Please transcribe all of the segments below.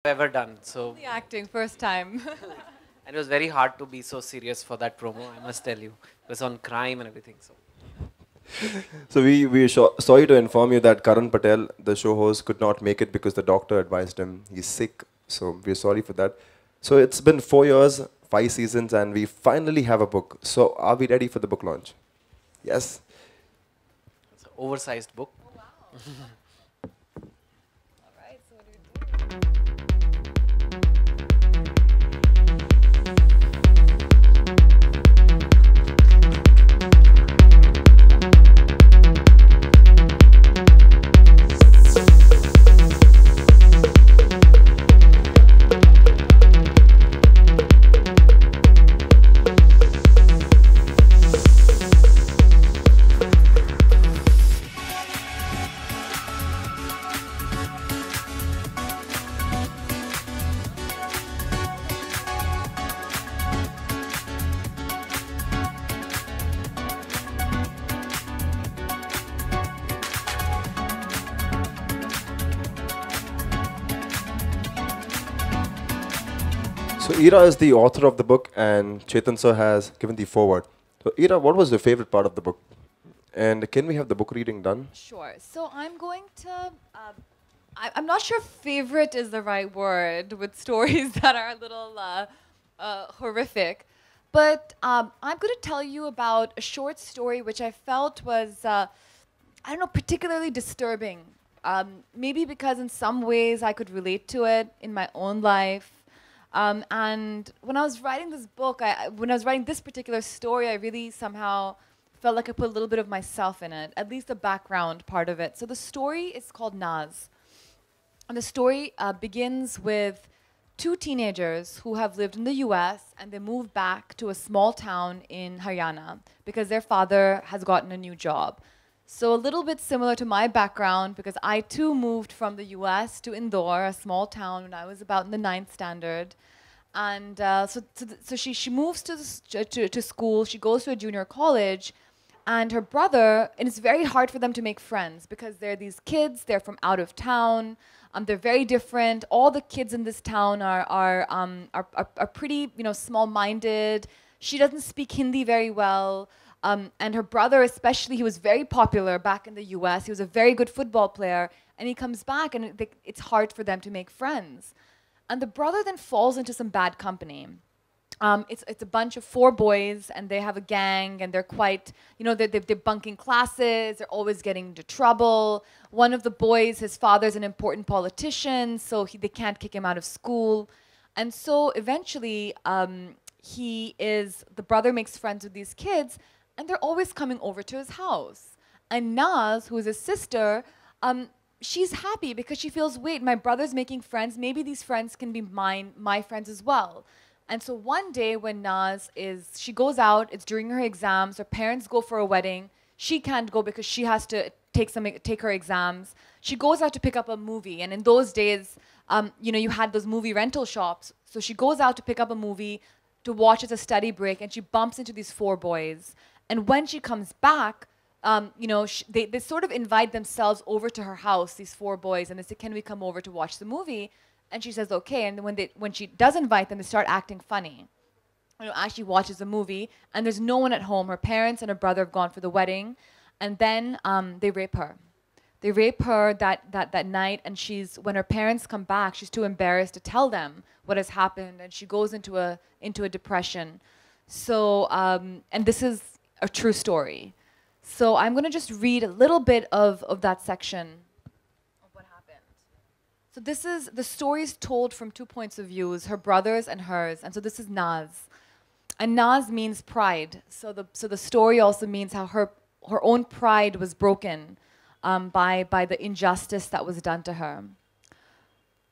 ever done. So, The acting, first time. and it was very hard to be so serious for that promo, I must tell you. It was on crime and everything. So, So sorry to inform you that Karan Patel, the show host, could not make it because the doctor advised him he's sick. So we're sorry for that. So it's been 4 years, 5 seasons, and we finally have a book. So are we ready for the book launch? Yes. it's an oversized book. All right, so what do we do? So Ira is the author of the book, and Chetan sir has given the foreword. So Ira, what was your favorite part of the book? And can we have the book reading done? Sure. So I'm going to. I'm not sure favorite is the right word with stories that are a little horrific, but I'm going to tell you about a short story which I felt was, I don't know, particularly disturbing. Maybe because in some ways I could relate to it in my own life. And when I was writing this book, when I was writing this particular story, I really somehow felt like I put a little bit of myself in it, at least the background part of it. So the story is called Naz. And the story begins with two teenagers who have lived in the US and they moved back to a small town in Haryana because their father has gotten a new job. So a little bit similar to my background because I too moved from the US to Indore, a small town, when I was about in the 9th standard. And so she moves to school, she goes to a junior college, and her brother, and it's very hard for them to make friends because they're these kids, they're from out of town, they're very different. All the kids in this town are pretty, small-minded. She doesn't speak Hindi very well. And her brother especially, he was very popular back in the US. He was a very good football player. And he comes back and it's hard for them to make friends. And the brother then falls into some bad company. It's a bunch of 4 boys and they have a gang and they're quite, they're bunking classes. They're always getting into trouble. One of the boys, his father's an important politician, so they can't kick him out of school. And so eventually the brother makes friends with these kids and they're always coming over to his house. And Naz, who is his sister, she's happy because she feels, wait, my brother's making friends. Maybe these friends can be my friends as well. And so one day when she goes out, it's during her exams, her parents go for a wedding. She can't go because she has to take her exams. She goes out to pick up a movie. And in those days, you had those movie rental shops. So she goes out to pick up a movie to watch as a study break, and she bumps into these 4 boys. And when she comes back, they sort of invite themselves over to her house, these 4 boys, and they say, can we come over to watch the movie? And she says, okay. And when she does invite them, they start acting funny. As she watches the movie, and there's no one at home. Her parents and her brother have gone for the wedding, and then they rape her. They rape her that night, and when her parents come back, she's too embarrassed to tell them what has happened, and she goes into a depression. So, and this is a true story. So I'm going to just read a little bit of that section of what happened. So the story is told from 2 points of view, her brother's and hers. And so this is Naz. And Naz means pride. So the story also means how her own pride was broken by the injustice that was done to her.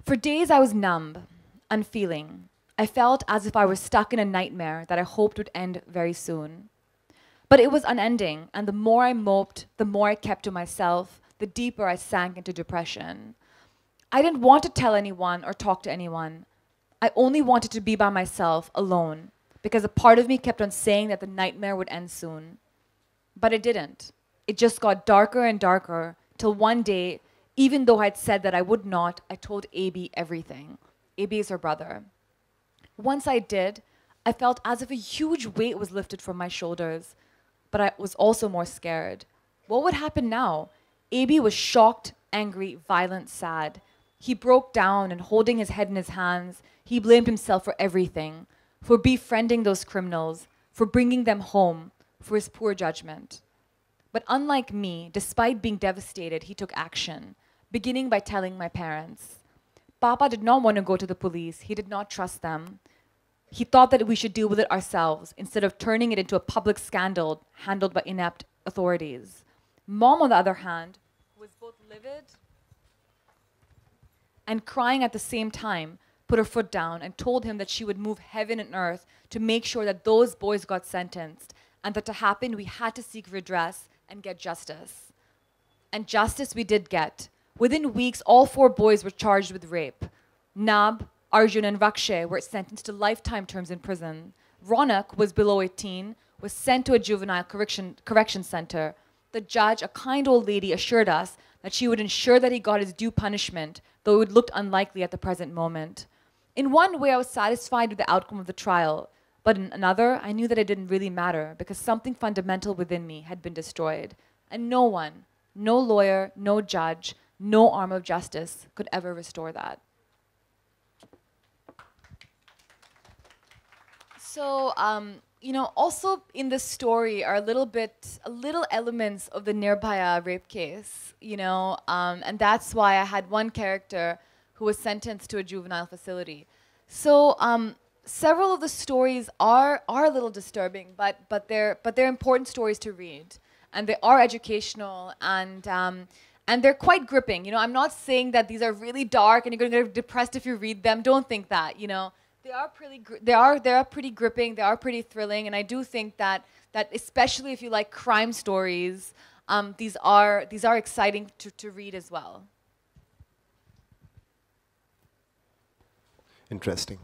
For days I was numb, unfeeling. I felt as if I were stuck in a nightmare that I hoped would end very soon. But it was unending, and the more I moped, the more I kept to myself, the deeper I sank into depression. I didn't want to tell anyone or talk to anyone. I only wanted to be by myself, alone, because a part of me kept on saying that the nightmare would end soon. But it didn't. It just got darker and darker, till one day, even though I'd said that I would not, I told AB everything. AB is her brother. Once I did, I felt as if a huge weight was lifted from my shoulders, but I was also more scared. What would happen now? AB was shocked, angry, violent, sad. He broke down and holding his head in his hands, he blamed himself for everything, for befriending those criminals, for bringing them home, for his poor judgment. But unlike me, despite being devastated, he took action, beginning by telling my parents. Papa did not want to go to the police. He did not trust them. He thought that we should deal with it ourselves instead of turning it into a public scandal handled by inept authorities. Mom, on the other hand, was both livid and crying at the same time, put her foot down and told him that she would move heaven and earth to make sure that those boys got sentenced, and that to happen we had to seek redress and get justice. And justice we did get. Within weeks, all 4 boys were charged with rape. Nab, Arjun, and Rakshay were sentenced to lifetime terms in prison. Ronak was below 18, was sent to a juvenile correction center. The judge, a kind old lady, assured us that she would ensure that he got his due punishment, though it looked unlikely at the present moment. In one way, I was satisfied with the outcome of the trial, but in another, I knew that it didn't really matter because something fundamental within me had been destroyed. And no one, no lawyer, no judge, no arm of justice could ever restore that. So, also in this story are little elements of the Nirbhaya rape case, and that's why I had one character who was sentenced to a juvenile facility. So, several of the stories are a little disturbing, but they're important stories to read, and they are educational, and they're quite gripping. I'm not saying that these are really dark and you're going to get depressed if you read them. Don't think that. They are pretty gripping. They are pretty thrilling, and I do think that especially if you like crime stories, these are exciting to read as well. Interesting.